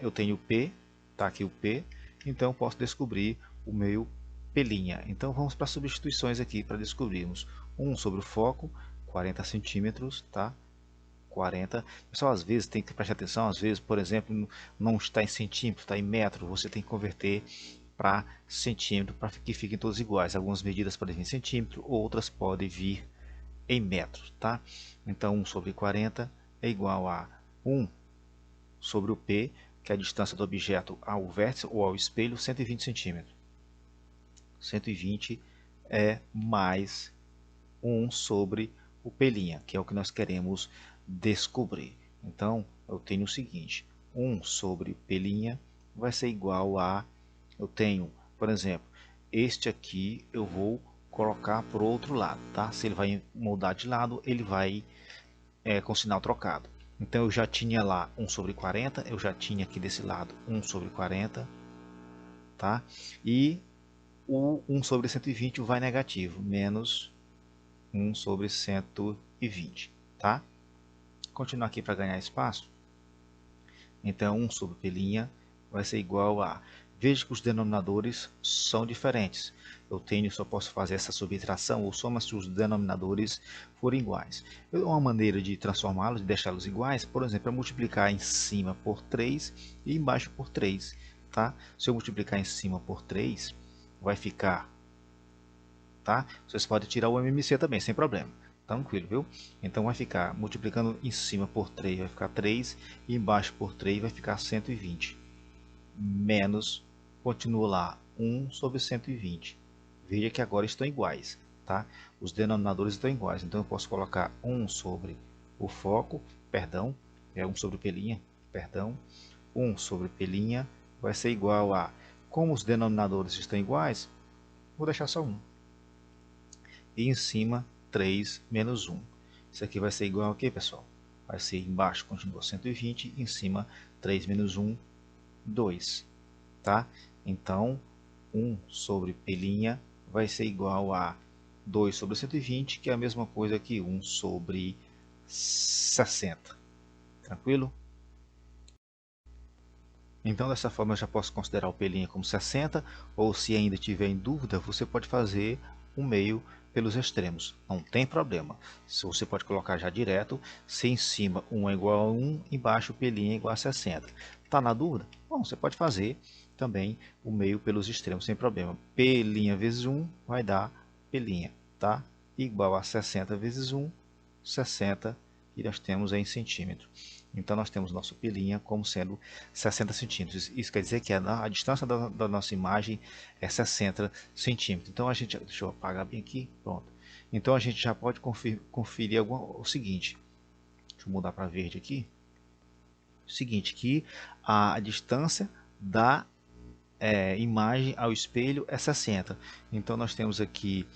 Eu tenho o P, tá aqui o P, então eu posso descobrir o meu P'. Então vamos para as substituições aqui para descobrirmos 1 sobre o foco, 40 centímetros, tá? 40. Pessoal, às vezes tem que prestar atenção, às vezes, por exemplo, não está em centímetro, está em metro, você tem que converter para centímetro para que fiquem todos iguais. Algumas medidas podem vir em centímetro, outras podem vir em metros, tá? Então 1 sobre 40 é igual a 1 sobre o P, que é a distância do objeto ao vértice ou ao espelho, 120 centímetros. 120 é mais 1 sobre o P', que é o que nós queremos descobrir. Então, eu tenho o seguinte, 1 sobre P' vai ser igual a, eu tenho, por exemplo, este aqui eu vou colocar para o outro lado, tá? Se ele vai mudar de lado, ele vai com sinal trocado. Então eu já tinha lá 1 sobre 40, eu já tinha aqui desse lado 1 sobre 40, tá? E o 1 sobre 120 vai negativo, menos 1 sobre 120, tá? Continuar aqui para ganhar espaço. Então, 1 sobre π' vai ser igual a... Veja que os denominadores são diferentes. Só posso fazer essa subtração ou soma se os denominadores forem iguais. Uma maneira de transformá-los, de deixá-los iguais, por exemplo, é multiplicar em cima por 3 e embaixo por 3. Tá? Se eu multiplicar em cima por 3, vai ficar... Tá? Vocês podem tirar o MMC também, sem problema. Tranquilo, viu? Então vai ficar, multiplicando em cima por 3, vai ficar 3, e embaixo por 3 vai ficar 120. Menos, continua lá, 1 sobre 120. Veja que agora estão iguais, tá? Os denominadores estão iguais, então eu posso colocar 1 sobre o foco, perdão, é 1 sobre π', perdão, 1 sobre π' vai ser igual a, como os denominadores estão iguais, vou deixar só 1. E em cima, 3 menos 1. Isso aqui vai ser igual a quê, pessoal? Vai ser embaixo, continua 120, em cima, 3 menos 1, 2. Tá? Então, 1 sobre π' vai ser igual a 2 sobre 120, que é a mesma coisa que 1 sobre 60. Tranquilo? Então, dessa forma, eu já posso considerar o π' como 60, ou se ainda tiver em dúvida, você pode fazer um meio pelos extremos. Não tem problema. Se você pode colocar já direto, se em cima 1 é igual a 1, embaixo π' é igual a 60. Está na dúvida? Bom, você pode fazer também o meio pelos extremos, sem problema. Π' vezes 1 vai dar π', tá? Igual a 60 vezes 1, 60, e nós temos em centímetro. Então, nós temos nosso π' como sendo 60 centímetros. Isso quer dizer que a distância da nossa imagem é 60 centímetros. Então, deixa eu apagar bem aqui, pronto. Então, a gente já pode conferir o seguinte. Deixa eu mudar para verde aqui. O seguinte, que a distância da imagem ao espelho é 60. Então, nós temos aqui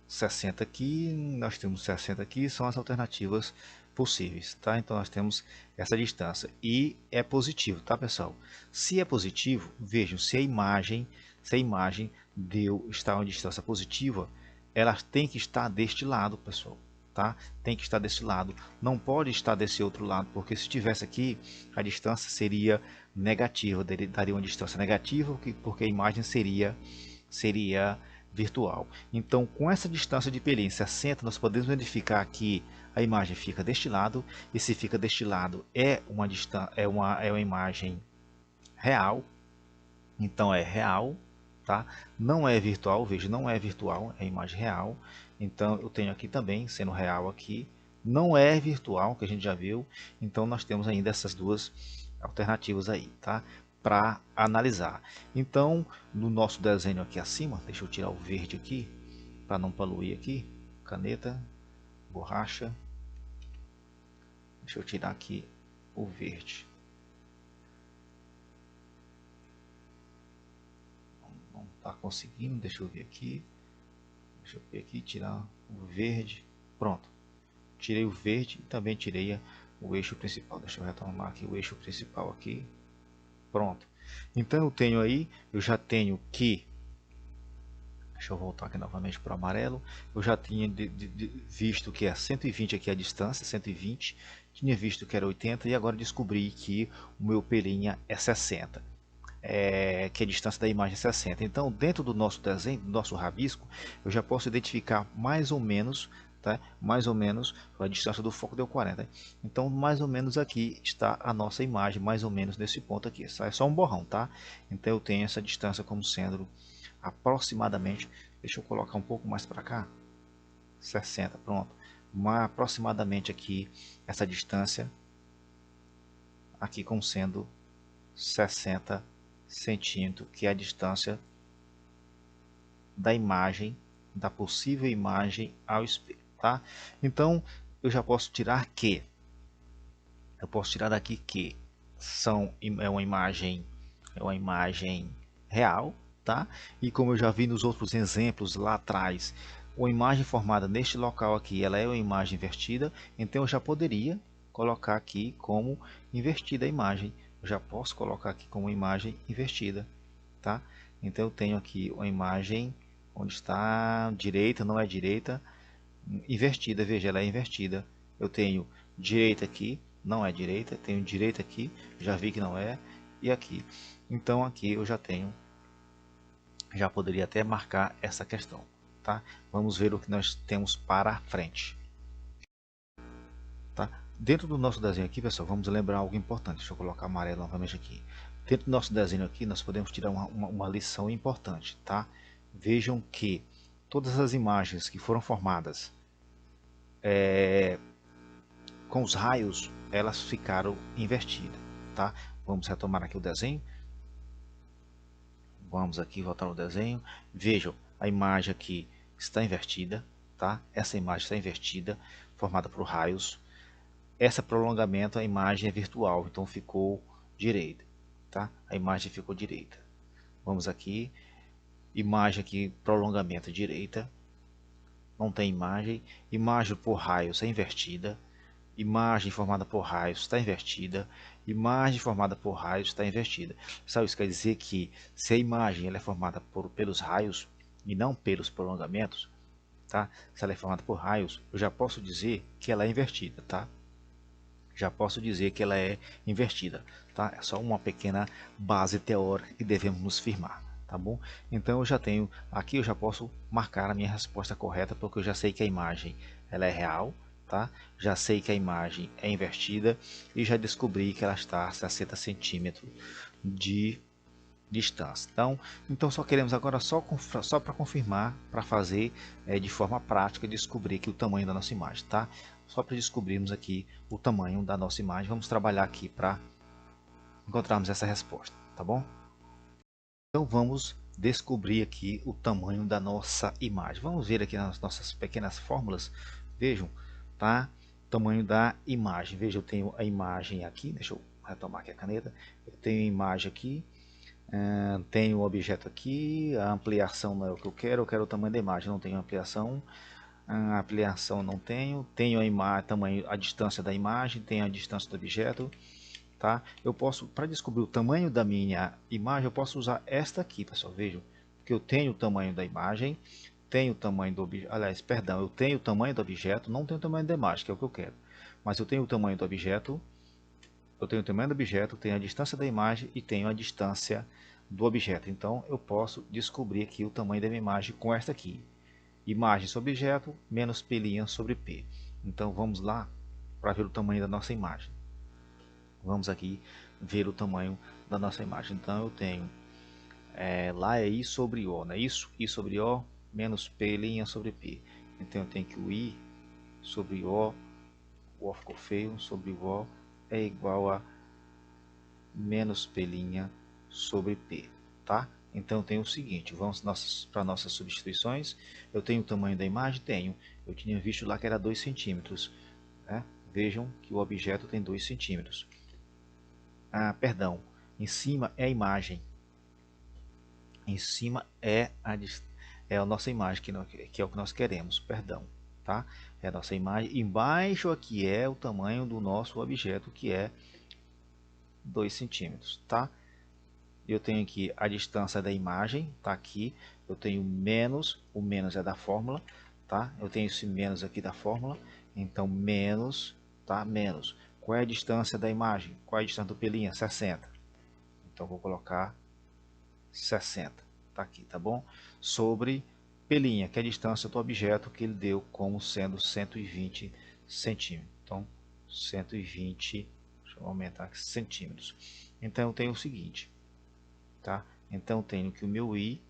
60 aqui, nós temos 60 aqui, são as alternativas possíveis, tá? Então nós temos essa distância e é positivo, tá, pessoal? Se é positivo, vejam, se a imagem está em uma distância positiva, ela tem que estar deste lado, pessoal, tá? Tem que estar desse lado, não pode estar desse outro lado, porque se estivesse aqui, a distância seria negativa, daria uma distância negativa, porque a imagem seria virtual. Então, com essa distância de π' 60, nós podemos verificar que a imagem fica deste lado, e se fica deste lado é uma imagem real. Então é real, tá? Não é virtual, veja, não é virtual, é imagem real. Então eu tenho aqui também, sendo real aqui, não é virtual, que a gente já viu. Então nós temos ainda essas duas alternativas aí, tá? Para analisar. Então, no nosso desenho aqui acima, deixa eu tirar o verde aqui, para não poluir aqui, caneta, borracha, deixa eu tirar aqui o verde. Não está conseguindo, deixa eu ver aqui, tirar o verde, pronto. Tirei o verde e também tirei o eixo principal, deixa eu retomar aqui o eixo principal aqui. Pronto. Então eu já tenho que, deixa eu voltar aqui novamente para o amarelo, eu já tinha visto que é 120 aqui a distância, 120, tinha visto que era 80 e agora descobri que o meu π' é 60, que a distância da imagem é 60. Então, dentro do nosso desenho, do nosso rabisco, eu já posso identificar mais ou menos, tá? Mais ou menos, a distância do foco deu 40. Então, mais ou menos aqui está a nossa imagem, mais ou menos nesse ponto aqui. É só um borrão, tá? Então, eu tenho essa distância como sendo aproximadamente, deixa eu colocar um pouco mais para cá, 60, pronto. Mas aproximadamente aqui, essa distância, aqui como sendo 60 centímetros, que é a distância da imagem, da possível imagem ao espelho. Tá? Então, eu já posso tirar que, eu posso tirar daqui que é uma imagem real, tá? E como eu já vi nos outros exemplos lá atrás, uma imagem formada neste local aqui, ela é uma imagem invertida, então eu já poderia colocar aqui como invertida a imagem. Eu já posso colocar aqui como imagem invertida, tá? Então eu tenho aqui uma imagem onde está direita, não é direita, invertida, veja, ela é invertida. Eu tenho direita aqui, não é direita, tenho direita aqui, já vi que não é, e aqui. Então aqui eu já tenho, já poderia até marcar essa questão, tá? Vamos ver o que nós temos para frente. Tá? Dentro do nosso desenho aqui, pessoal, vamos lembrar algo importante. Deixa eu colocar amarelo novamente aqui. Dentro do nosso desenho aqui, nós podemos tirar uma lição importante, tá? Vejam que todas as imagens que foram formadas com os raios, elas ficaram invertidas, tá? Vamos retomar aqui o desenho. Vamos aqui voltar ao desenho. Vejam, a imagem aqui está invertida, tá? Essa imagem está invertida, formada por raios. Esse prolongamento, a imagem é virtual, então ficou direita, tá? A imagem ficou direita. Vamos aqui, imagem aqui, prolongamento direita, não tem imagem. Imagem por raios é invertida. Imagem formada por raios está invertida. Imagem formada por raios está invertida. Sabe, isso quer dizer que se a imagem ela é formada pelos raios e não pelos prolongamentos, tá? Se ela é formada por raios, eu já posso dizer que ela é invertida, tá? Já posso dizer que ela é invertida, tá? É só uma pequena base teórica que devemos nos firmar, tá bom? Então eu já tenho, aqui eu já posso marcar a minha resposta correta, porque eu já sei que a imagem ela é real, tá? Já sei que a imagem é invertida e já descobri que ela está a 60 centímetros de distância. Então só queremos agora só para confirmar, para fazer de forma prática, descobrir aqui o tamanho da nossa imagem, tá? Só para descobrirmos aqui o tamanho da nossa imagem, vamos trabalhar aqui para encontrarmos essa resposta, tá bom? Então vamos descobrir aqui o tamanho da nossa imagem. Vamos ver aqui nas nossas pequenas fórmulas. Vejam, tá? O tamanho da imagem. Veja, eu tenho a imagem aqui. Deixa eu retomar aqui a caneta. Eu tenho a imagem aqui. Tenho o objeto aqui. A ampliação não é o que eu quero o tamanho da imagem. Não tenho ampliação. A ampliação não tenho. Tenho a distância da imagem. Tenho a distância do objeto. Tá? Eu posso, para descobrir o tamanho da minha imagem, eu posso usar esta aqui, pessoal. Vejam, que eu tenho o tamanho da imagem, tenho o tamanho do objeto, aliás, perdão, eu tenho o tamanho do objeto, não tenho o tamanho da imagem, que é o que eu quero. Mas eu tenho o tamanho do objeto, tenho a distância da imagem e tenho a distância do objeto. Então, eu posso descobrir aqui o tamanho da minha imagem com esta aqui. Imagem sobre objeto, menos P' sobre P. Então, vamos lá para ver o tamanho da nossa imagem. Vamos aqui ver o tamanho da nossa imagem. Então eu tenho, lá é I sobre O, né? Isso, I sobre O, menos P' sobre P. Então eu tenho que o I sobre O ficou feio, sobre O é igual a menos P' sobre P, tá? Então eu tenho o seguinte, vamos para nossas substituições. Eu tenho o tamanho da imagem? Tenho. Eu tinha visto lá que era 2 centímetros. Né? Vejam que o objeto tem 2 centímetros. Perdão, em cima é a imagem, em cima é a nossa imagem, que é o que nós queremos, perdão, tá? É a nossa imagem, embaixo aqui é o tamanho do nosso objeto, que é 2 centímetros, tá? Eu tenho aqui a distância da imagem, tá aqui, eu tenho menos, o menos é da fórmula, tá? Eu tenho esse menos aqui da fórmula, então menos, tá? Menos. Qual é a distância da imagem? Qual é a distância do P'? 60. Então vou colocar 60, tá aqui, tá bom? Sobre P', que é a distância do objeto que ele deu como sendo 120 centímetros. Então 120, deixa eu aumentar aqui, centímetros. Então eu tenho o seguinte, tá? Então eu tenho que o meu I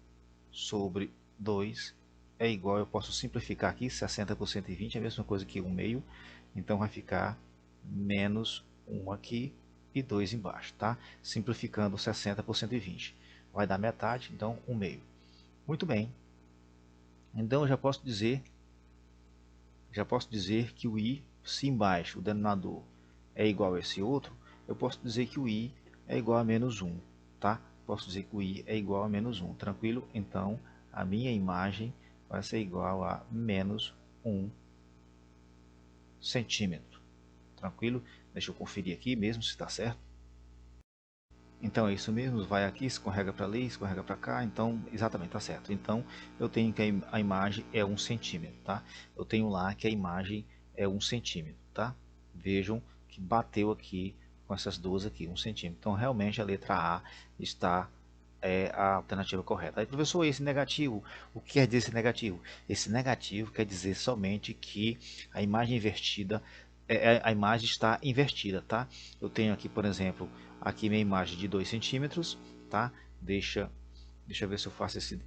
sobre 2 é igual, eu posso simplificar aqui, 60 por 120 é a mesma coisa que 1 meio, então vai ficar menos 1 aqui e 2 embaixo, tá? Simplificando 60 por 120. Vai dar metade, então 1 meio. Muito bem. Então eu já posso dizer que o I, se embaixo o denominador é igual a esse outro, eu posso dizer que o I é igual a menos 1, tá? Posso dizer que o I é igual a menos 1, tranquilo? Então a minha imagem vai ser igual a menos 1 centímetro. Tranquilo? Deixa eu conferir aqui mesmo se está certo. Então é isso mesmo, vai aqui, escorrega para ali, escorrega para cá, então exatamente, tá certo. Então eu tenho que a imagem é 1 centímetro, tá? Eu tenho lá que a imagem é 1 centímetro, tá? Vejam que bateu aqui com essas duas aqui, 1 centímetro. Então realmente a letra A está a alternativa correta. Aí, professor, esse negativo, o que quer dizer esse negativo? Esse negativo quer dizer somente que a imagem invertida, a imagem está invertida, tá? Eu tenho aqui, por exemplo, aqui minha imagem de 2 centímetros, tá? Deixa eu ver se eu faço se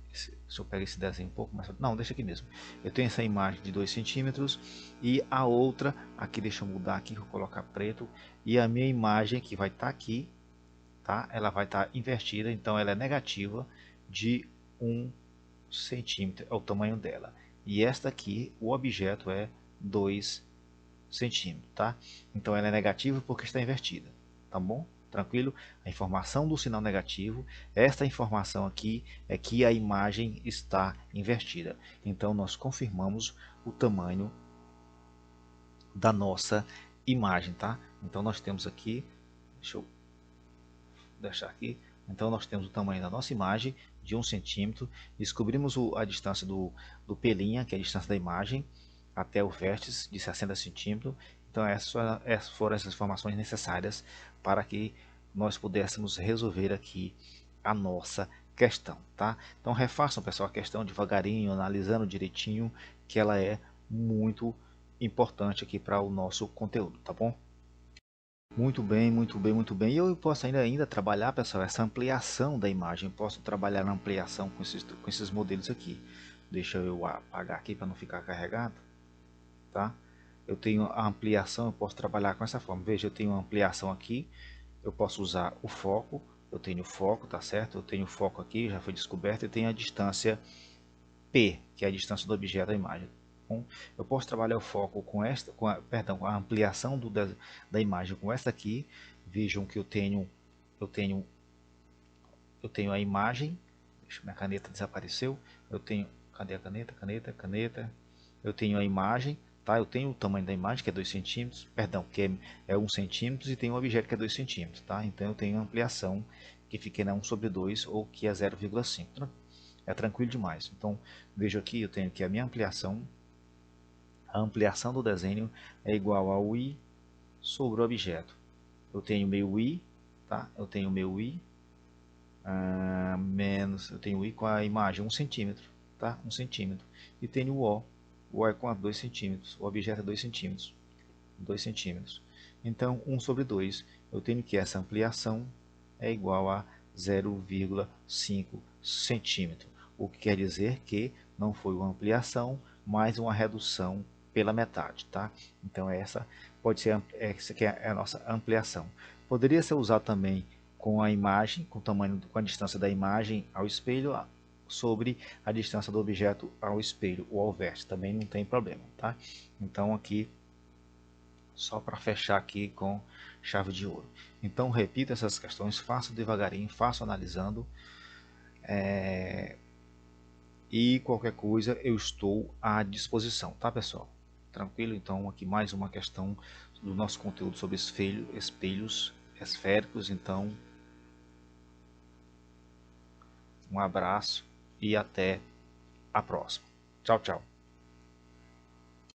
eu pego esse desenho um pouco mais. Não, deixa aqui mesmo. Eu tenho essa imagem de 2 centímetros e a outra, aqui deixa eu mudar aqui, vou colocar preto, e a minha imagem que vai estar aqui, tá? Ela vai estar invertida, então ela é negativa de 1 centímetro, é o tamanho dela. E esta aqui, o objeto é 2 centímetros, tá? Então ela é negativa porque está invertida, tá bom? Tranquilo? A informação do sinal negativo, esta informação aqui é que a imagem está invertida. Então nós confirmamos o tamanho da nossa imagem, tá? Então nós temos aqui, deixa eu deixar aqui. Então nós temos o tamanho da nossa imagem de 1 centímetro. Descobrimos a distância do pelinha, que é a distância da imagem, até o vértice de 60 centímetros. Então essas foram as informações necessárias para que nós pudéssemos resolver aqui a nossa questão, tá? Então refaçam, pessoal, a questão devagarinho, analisando direitinho, que ela é muito importante aqui para o nosso conteúdo, tá bom? Muito bem, muito bem, muito bem. E eu posso ainda trabalhar, pessoal, essa ampliação da imagem. Posso trabalhar na ampliação com esses modelos aqui. Deixa eu apagar aqui para não ficar carregado, tá? Eu tenho a ampliação, eu posso trabalhar com essa forma. Veja, eu tenho uma ampliação aqui. Eu posso usar o foco. Eu tenho o foco, tá certo? Eu tenho o foco aqui, já foi descoberto. E tenho a distância P, que é a distância do objeto da imagem. Então, eu posso trabalhar o foco com esta, perdão, a ampliação da imagem com esta aqui. Vejam que eu tenho a imagem. Deixa, minha caneta desapareceu. Eu tenho, cadê a caneta? Caneta. Eu tenho a imagem, tá? Eu tenho o tamanho da imagem que é 2 centímetros, perdão, que é 1 centímetro, e tenho um objeto que é 2 centímetros, tá? Então eu tenho a ampliação que fica na 1 sobre 2 ou que é 0,5. É tranquilo demais. Então vejo aqui, eu tenho aqui a minha ampliação. A ampliação do desenho é igual ao i sobre o objeto. Eu tenho meu i, tá? Eu tenho meu i menos, eu tenho i com a imagem 1 centímetro, tá? 1 centímetro. E tenho o o é com a 2 centímetros, o objeto é 2 centímetros, 2 centímetros. Então 1 sobre 2, eu tenho que essa ampliação é igual a 0,5 centímetro, o que quer dizer que não foi uma ampliação, mas uma redução pela metade, tá? Então essa pode ser, essa aqui é a nossa ampliação. Poderia ser usado também com a imagem, com o tamanho, com a distância da imagem ao espelho sobre a distância do objeto ao espelho ou ao vértice, também não tem problema, tá? Então aqui só para fechar aqui com chave de ouro. Então repita essas questões, faça devagarinho, faça analisando, e qualquer coisa eu estou à disposição, tá, pessoal? Tranquilo? Então aqui mais uma questão do nosso conteúdo sobre espelhos esféricos. Então um abraço e até a próxima. Tchau, tchau.